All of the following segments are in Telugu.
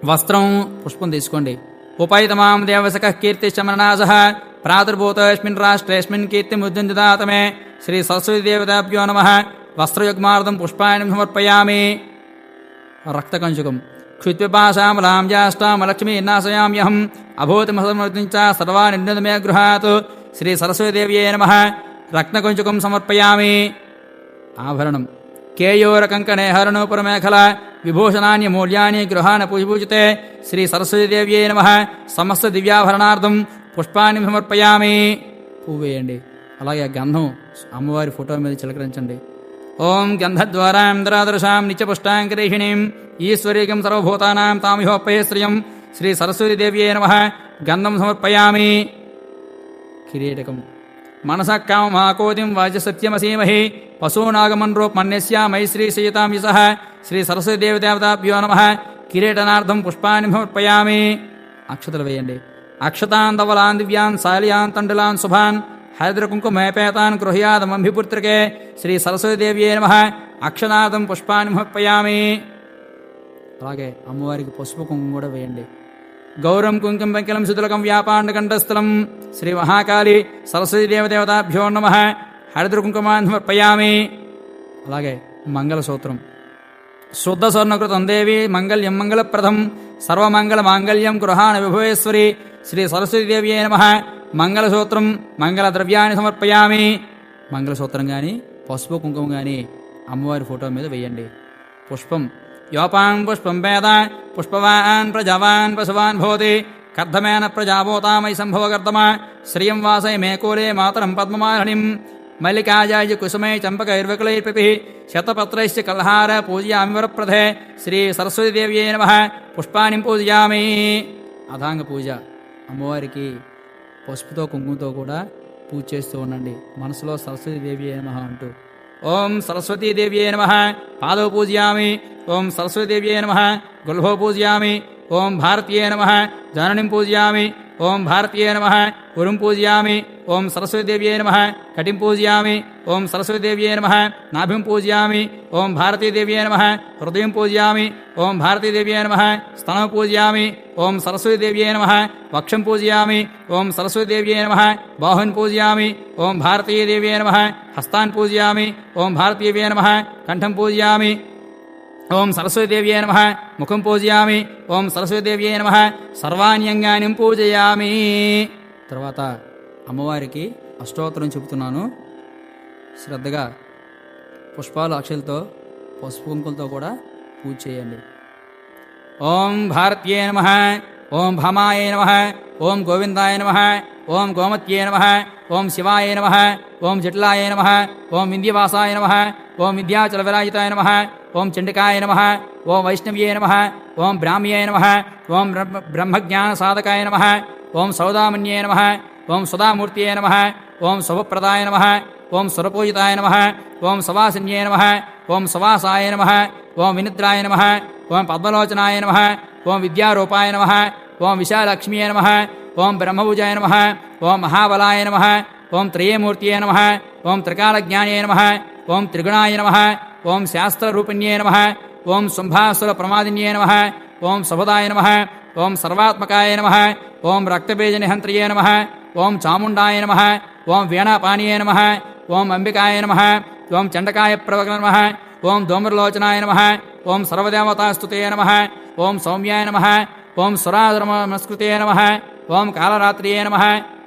వస్త్రం, పుష్పం తీసుకోండి. ఉపైతమాం దేవసక కీర్తి శమనాసః ప్రాదుర్భూతస్మిన్ రాష్ట్రేస్మిన్ కీర్తిముద్యందిదాతమే శ్రీ సరస్వతీ దేవతాభ్యో నమః. వస్త్రయుగ్మార్థం పుష్పాన్ని సమర్పయామి. రక్తకంచుకం క్షుత్పిపాశామలాం జ్యేష్ఠామలక్ష్మీర్నాశయామ్యహం అభూతిమసమృతించ సర్వానిర్ణితమే గృహాత్ శ్రీ సరస్వతీదేవ్యే నమః. రత్నకంచుకం సమర్పయామి. ఆభరణం కేయోరకంకణే హరణోపురమేఖల విభూషణాన్యమూల్యాని గృహాణ పూజితే శ్రీ సరస్వతీదేవ్యే నమః. సమస్త దివ్యాభరణార్థం పుష్పాన్ని సమర్పయామి. పువ్వు వేయండి. అలాగే గంధం అమ్మవారి ఫోటో మీద చిలకరించండి. ఓం గంధద్వారాంధ్రాదృశాం నిత్యపుష్టాంకరేషిణీం ఈశ్వరీకం సర్వభూతానాం తామిహోపయశ్రియం శ్రీ సరస్వతీదేవ్యే నమః. గంధం సమర్పయామి. కిరీటకం మనసక్కామమాకోతిం వాచసత్యమసీమహి పశూనాగమన్రూపమన్యస్యామై శ్రీ సీతాం యసః శ్రీ సరస్వతీదేవతాభ్యో నమః. కిరీటనార్థం పుష్పాన్ని సమర్పయామి. అక్షతలు వేయండి. అక్షతాంతవలాన్ దివ్యాన్ శాలియాన్ తండులాన్ శుభాన్ హైద్రకుంకుమేపేతాన్ గృహ్యాదమంభిపుత్రికే శ్రీ సరస్వతీదేవ్యే నమః. అక్షనార్థం పుష్పాన్ని సమర్పయామి. అలాగే అమ్మవారికి పసుపు కుంకుమ కూడా వేయండి. గౌరం కుంకుమ పంకిలం శుతులకం వ్యాపాండకంఠస్థలం శ్రీ మహాకాళి సరస్వతీదేవతాభ్యో నమః. హరిద్ర కుంకుమాన్ని సమర్పయామి. అలాగే మంగళసూత్రం శుద్ధ స్వర్ణకృతం దేవి మంగళ్యం మంగళప్రదం సర్వమంగళ మాంగళ్యం గృహాణ విభవేశ్వరి శ్రీ సరస్వతీదేవ్యే నమః. మంగళసూత్రం మంగళద్రవ్యాన్ని సమర్పయామి. మంగళసూత్రం కానీ పసుపు కుంకుమ కానీ అమ్మవారి ఫోటో మీద వేయండి. పుష్పం యోపాం పుష్పం వేద పుష్పవాన్ ప్రజావాన్ పశువాన్ భవతి కర్ధమేన ప్రజాభూతామై సంభవకర్తమా శ్రియం వాసయ మేకూలే మాతరం పద్మమాలినిం మల్లికాజాయ కుసుమై చంపకైర్వకులైర్పిపి శతపత్రైశ్చ కల్హార పూజయామి వరప్రదే శ్రీ సరస్వతీదేవ్యే నమః. పుష్పాన్ని పూజయామి. అథాంగ పూజ అమ్మవారికి పసుపుతో కుంకుమతో కూడా పూజ చేస్తూ ఉండండి. మనసులో సరస్వతీదేవ్యే నమః అంటూ ఓం సరస్వతీదేవ్యే నమః. పాదౌ పూజయామి. ఓం సరస్వతీదేవ్యే నమః. గుల్భో పూజయామి. ఓం భారతీయే నమః. జననిం పూజయామి. ఓం భారతీయే నమః. గురుం పూజయామి. ఓం సరస్వతీదేవ్యే నమః. కటిం పూజయామి. ఓం సరస్వతీదేవ్యే నమః. నాభిం పూజయామి. ఓం భారతీదేవ్యే నమః. హృదయం పూజయామి. ఓం భారతీదేవ్యే నమః. స్తనం పూజయామి. ఓం సరస్వతీదేవ్యే నమః. వక్షం పూజయామి. ఓం సరస్వతీదేవ్యే నమః. బాహున్ పూజయామి. ఓం భారతీదేవ్యే నమః. హస్తాన్ పూజయామి. ఓం భారతీదేవ్యే నమః. కంఠం పూజయామి. ఓం సరస్వతీదేవ్యే నమః. ముఖం పూజయామి. ఓం సరస్వతీదేవ్యే నమః. సర్వాణ్యంగాని పూజయామి. తర్వాత అమ్మవారికి అష్టోత్తరం చెబుతున్నాను. శ్రద్ధగా పుష్పాలు అక్షలతో పసుపు కుంకులతో కూడా పూజ చేయండి. ఓం భారత్యే నమః. ఓం భామాయ నమః. ఓం గోవిందాయ నమః. ఓం గోమత్యే నమః. ఓం శివాయ నమః. ఓం జటిలాయ నమః. ఓం వింధ్యవాసాయ నమః. ఓం విద్యాచల విరాజితాయ నమః. ఓం చండికాయ నమః. ఓం వైష్ణవ్యే నమః. ఓం బ్రాహ్మ్యే నమః. ఓం బ్రహ్మజ్ఞాన సాధకాయ నమః. ఓం సౌదామన్యే నమః. ఓం సుధామూర్తియే నమః. ఓం శుభప్రదాయ నమః. ఓం సురపూజితాయ నమః. ఓం సవాసిన్యే నమః. ఓం సవాసాయ నమః. ఓం వినిద్రాయ నమః. ఓం పద్మలోచనాయ నమః. ఓం విద్యారూపాయ నమః. ఓం విశాలక్ష్మ్యే నమః. ఓం బ్రహ్మభుజాయ నమః. ఓం మహాబలాయ నమః. ఓం త్రయమూర్తియే నమః. ఓం త్రికాలజ్ఞానే నమః. ఓం త్రిగుణాయ నమః. ఓం శాస్త్రరూపిణ్యే నమః. ఓం శుంభాసుర ప్రమాదిన్యే నమః. ఓం శుభదాయ నమః. ఓం సర్వాత్మకాయ నమః. ఓం రక్తబీజనిహంత్రియే నమః. ఓం చాముండాయ నమః. ఓం వీణాపానీయే నమః. ఓం అంబికాయ నమః. ఓం చండకాయ ప్రవక్ర నమః. ఓం ధూమ్రలోచనాయ నమః. ఓం సర్వదేవతాస్తుతే నమః. ఓం సౌమ్యాయ నమః. ఓం సురాధర్మస్కృతే నమః. ఓం కాళరాత్రియే నమః.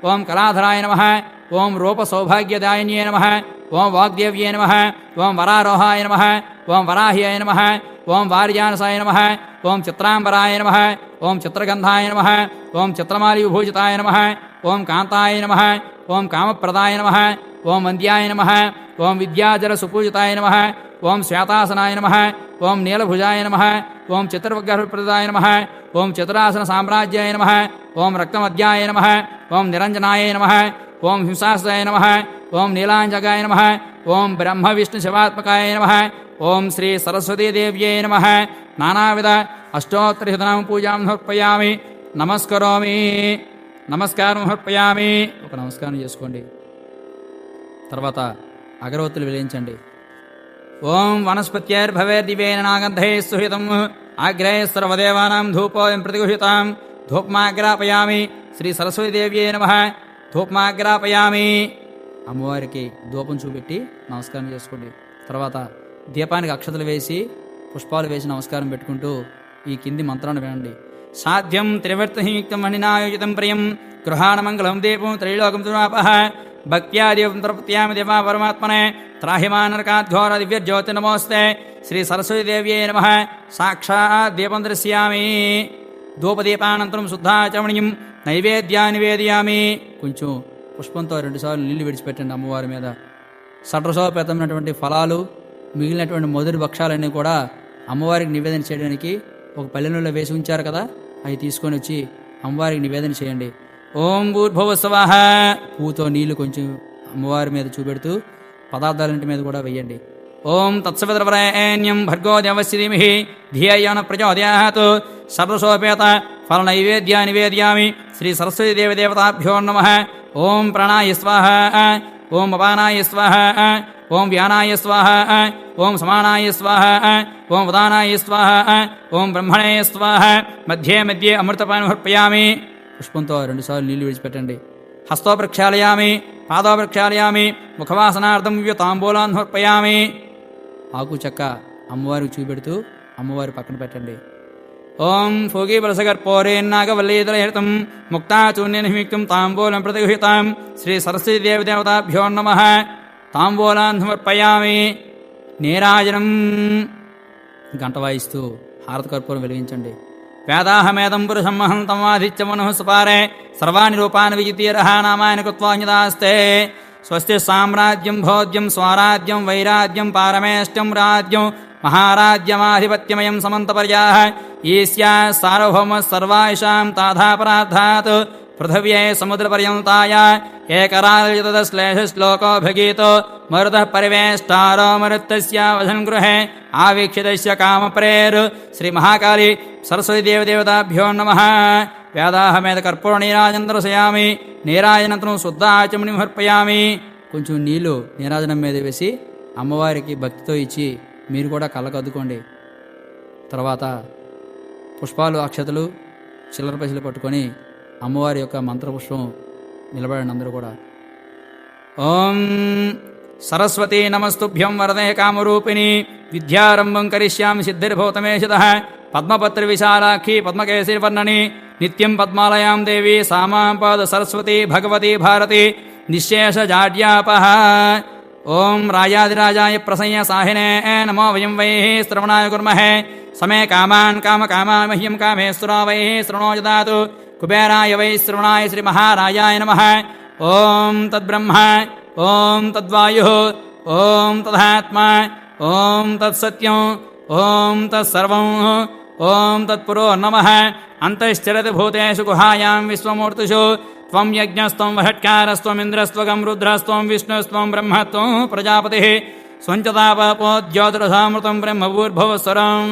ఓం కళాధరాయ నమః. ఓం రూపసౌభాగ్యదాయిన్యే నమః. ఓం వాగ్దేవ్యే నమః. ఓం వరారోహాయ నమః. ఓం వరాహ్యాయ నమః. ఓం వార్యానసాయ నమః. ఓం చిత్రాంబరాయ నమః. ఓం చిత్రగంధాయ నమః. ఓం చిత్రమాలి విభూషితాయ నమః. ఓం కాంతాయ నమః. ఓం కామప్రదాయ నమః. ఓం వంద్యాయ నమః. ఓం విద్యాజల సుపూజితాయ నమః. ఓం శ్వేతాసనాయ నమః. ఓం నీలభుజాయ నమః. ఓం చతుర్వర్గప్రదాయ నమః. ఓం చతురాసన సామ్రాజ్యాయ నమః. ఓం రక్తమధ్యాయ నమః. ఓం నిరంజనాయ నమః. ఓం హింసాస్తాయ నమః. ఓం నీలాంజగాయ నమః. ఓం బ్రహ్మ విష్ణు శివాత్మకాయ నమః. ఓం శ్రీ సరస్వతీదేవ్యై నమః. నానావిధ అష్టోత్తరశతనామ పూజాం సమర్పయామి. నమస్కరోమి. నమస్కారం సమర్పయామి. ఒక నమస్కారం చేసుకోండి. తర్వాత అగరవత్తులు వెలిగించండి. ఓం వనస్పత్యైర్భవేర్దివేన నాగంధైః సుహితం ఆగ్రే సర్వదేవానాం ధూపోయం ప్రతిగృహీతాం ధూపమాగ్రాపయామి. శ్రీ సరస్వతీదేవ్యే నమః. ధూపమాగ్రాపయామి. అమ్మవారికి ధూపం చూపెట్టి నమస్కారం చేసుకోండి. తర్వాత దీపానికి అక్షతలు వేసి పుష్పాలు వేసి నమస్కారం పెట్టుకుంటూ ఈ కింది మంత్రాన్ని వినండి. సాధ్యం త్రివర్తయుక్తం మణినాయోజితం ప్రియం గృహాణ మంగళం దీపం త్రైలోకం దురాపః భక్త్యాదివం ప్రపత్యామి దేవా పరమాత్మనే త్రాహిమానరకాద్ఘోర దివ్యజ్యోతి నమోస్తే. శ్రీ సరస్వతీదేవ్యే నమః. సాక్షాత్ దీపం దృశ్యామి. ధూపదీపానంతరం శుద్ధాచమణీయం నైవేద్యాన్ని నివేదయామి. కొంచెం పుష్పంతో 2 సార్లు నీళ్లు విడిచిపెట్టండి అమ్మవారి మీద. షడ్రసోపేతమైనటువంటి ఫలాలు మిగిలినటువంటి మొదటి భక్షాలన్నీ కూడా అమ్మవారికి నివేదన చేయడానికి ఒక పల్లెలలో వేసి ఉంచారు కదా, అవి తీసుకొని వచ్చి అమ్మవారికి నివేదన చేయండి. ఓం భూర్భువస్వః. పూతో నీళ్లు కొంచెం అమ్మవారి మీద చూపెడుతూ పదార్థాలంటి మీద కూడా వెయ్యండి. ఓం తత్సవితర్వరేణ్యం భర్గో దేవస్య ధీమహి ధియో యో నః ప్రచోదయాత్. సర్వసోపేత ఫల నైవేద్య నివేదయామి. శ్రీ సరస్వతీ దేవతాభ్యో నమః. ఓం ప్రాణాయ స్వాహ. ఓం అపానాయ స్వాహ. ఓం వ్యానాయ స్వాహ. ఓం సమానాయ స్వాహ. ఓం ఉదానాయ స్వాహ. ఓం బ్రహ్మణే స్వాహ. మధ్యే మధ్యే అమృతపానం సమర్పయామి. పుష్పంతో 2 సార్లు నీళ్లు విడిచిపెట్టండి. హస్తో ప్రక్షాళయామి. పాదో ప్రక్షాళయామి. ముఖవాసనార్థం తాంబూలాన్ని సమర్పయామి. ఆకు చెక్క అమ్మవారికి చూపెడుతూ అమ్మవారి పక్కన పెట్టండి. ఓం ఫోగీబలసగర్పోరేన్నాగవల్లీదరహితం ముక్తాచూన్యనిమిక్తం తాంబూలం ప్రతిగృహీతాం. శ్రీ సరస్వతీ దేవతాభ్యో నమః. తాంబూలాన్ని సమర్పయామి. నీరాజనం గంట వాయిస్తూ హారత కర్పూరం వెలిగించండి. వేదాహమేదం పురుషమహం తమాదిత్య మనః సుపారే సర్వాణి రూపాన్ని విజితీరః నామాని కృత్వాన్యదాస్తే. స్వస్తి సామ్రాజ్యం భోజ్యం స్వరాజ్యం వైరాజ్యం పారమేష్టం రాజ్యం మహారాజ్యమాధిపత్యమయం సమంతపర్యాః. ఈస్యా సార్వభౌమ సర్వాయిషాం తాధాపరాధాత్ పృథివ్యే సముద్రపర్యంతాయ ఏకరాజతశ్లేషశ్లోకోభిగీతో మరుతః పరివేష్టారో మరుత్తస్య వశన్ గృహే ఆవీక్షితస్య కామప్రేర్. శ్రీ మహాకాళి సరస్వతీ దేవతాభ్యో నమః. వేదాహమేద కర్పూర నీరాజనం దర్శయామి. నీరాజనంతరం శుద్ధ ఆచమణి సమర్పయామి. కొంచెం నీళ్లు నీరాజనం మీద వేసి అమ్మవారికి భక్తితో ఇచ్చి మీరు కూడా కళ్ళకద్దుకోండి. తర్వాత పుష్పాలు అక్షతలు చిల్లర పైసలు పట్టుకొని అమ్మవారి యొక్క మంత్రపుష్పం నిలబడండి అందరూ కూడా. ఓం సరస్వతీ నమస్తుభ్యం వరదే కామరూపిణి విద్యారంభం కరిష్యామి సిద్ధిర్భూతమేషితః. పద్మపత్ర విశాలాక్షి పద్మకేశివర్ణని నిత్యం పద్మాలయాం దేవి సామాం పాద సరస్వతి భగవతి భారతి నిశేష జాడ్యాపః. ఓం రాజాదిరాజాయ ప్రసయ్య సాహినే నమో వయం వై శ్రవణాయ కుర్మహే. సమే కామాన్ కామకామా మహ్యం కామేశ్వరా వై శృణో దదాతు. కుబేరాయ వై శ్రవణాయ శ్రీ మహారాజాయ నమః. ఓం తద్బ్రహ్మ. ఓం తద్వాయు. ఓం తదాత్మా. ఓం తత్సత్యం. ఓం తత్సర్వం. ఓం తత్పురో నమః. అంతశ్చరతి భూతేషు గుహాయాం విశ్వమూర్తిషు త్వం యజ్ఞస్త్వం వహట్కారస్త్వమింద్రస్త్వగం రుద్రస్త్వం విష్ణుస్త్వం బ్రహ్మత్వం ప్రజాపతిః. స్వంచతాపపోద్యోతిరసామృతం బ్రహ్మభూర్భువస్వరం.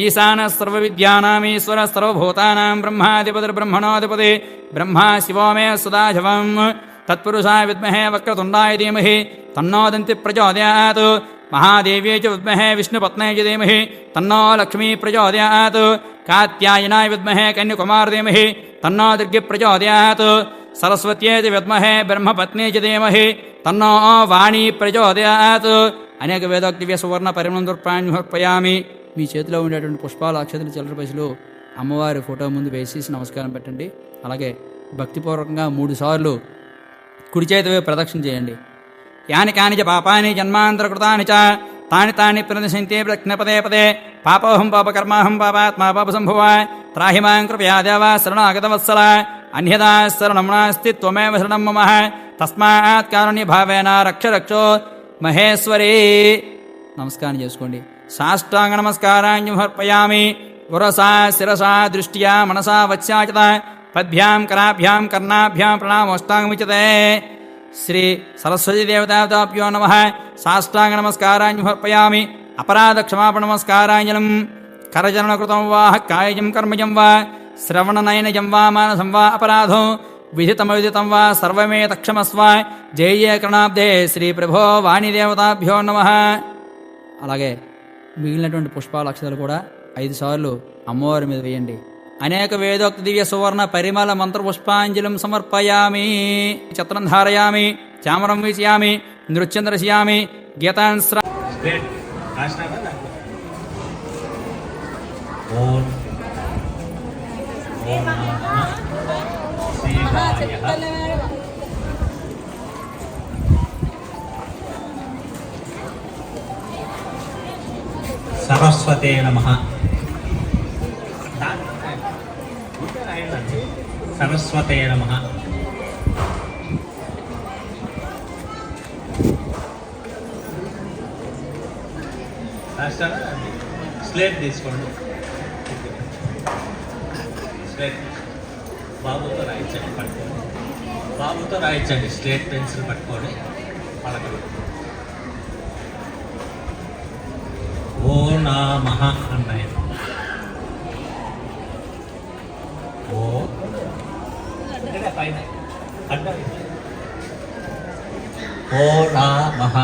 ఈశానः సర్వవిద్యానామీశ్వరः సర్వభూతానాం బ్రహ్మాధిపతిర్బ్రహ్మణోధిపతి బ్రహ్మా శివో మే సదాశివం. తత్పురుషాయ విద్మహే వక్రతుండాయ ధీమహి తన్నో దంతి ప్రచోదయాత్. మహాదేవ్యై చ విద్మహే విష్ణుపత్న్యై చ ధీమహి తన్నో లక్ష్మీ ప్రచోదయాత్. కాత్యాయనాయ విద్మహే కన్యకుమార ధీమహి తన్నో దుర్గి ప్రచోదయాత్. సరస్వత్యై చ విద్మహే బ్రహ్మపత్న్యై చ ధీమహి తన్నో వాణీ ప్రచోదయాత్. అనేక వేదోక్త దివ్య సువర్ణ పరిమళం సమర్పయామి. మీ చేతిలో ఉండేటువంటి పుష్పాలు అక్షతలు చిల్లర పైసలు అమ్మవారి ఫోటో ముందు వేసేసి నమస్కారం పెట్టండి. అలాగే భక్తిపూర్వకంగా 3 సార్లు కుడి చేతి వైపు ప్రదక్షిణ చేయండి. యాని కాని చ పాపాని జన్మాంతరకృతాని చ తాని తాని ప్రదశంతే ప్రజ్ఞ పదే పదే పాపోహం పాపకర్మాహం పాపాత్మా పాప సంభవ. త్రాహిమాం కృపయా దేవ శరణాగతవత్సల. అన్యదా శరణం నాస్తి త్వమేవ శరణం మమ. తస్మాత్ కారుణ్య భావేన రక్ష రక్షో మహేశ్వరీ. నమస్కారం చేసుకోండి. సాష్టాంగ నమస్కారాన్ని సమర్పయామి. పురసా శిరసా దృష్ట్యా మనసా వత్స్యాచత పద్భ్యాం కరాభ్యాం కర్ణాభ్యాం ప్రణామోష్టాంగముచ్యతే. శ్రీ సరస్వతీ దేవతాభ్యో నమః. సాష్టాంగ నమస్కారాన్ని సమర్పయామి. అపరాధ క్షమాపణ నమస్కారాంజలం. కరచరణకృతం వా కాయజం కర్మజం వా శ్రవణనయనజం వా మానసం వా అపరాధం విదితమవిదితం వా సర్వమే తక్షమస్వ. జయ కరుణాబ్దే శ్రీ ప్రభో వాణిదేవతాభ్యో నమః. అలాగే మిగిలినటువంటి పుష్పాల అక్షతలు కూడా 5 సార్లు అమ్మవారి మీద వేయండి. అనేక వేదోక్త దివ్య సువర్ణ పరిమళ మంత్ర పుష్పాంజలిం సమర్పయామి. చత్రం ధారయామి, చామరం వీచయామి, నృత్యం దర్శయామి, గీతాన్స్ర సరస్వతే నమః. సరస్వతే నమః. స్లేట్ తీసుకోండి. స్లేట్ బాబుతో రాయించండి, పట్టుకోండి. బాబుతో రాయించండి, స్లేట్ పెన్సిల్ పట్టుకొని పలకలు. ఓ నమః అన్నాయి. ఓ పైన ఓ నమః.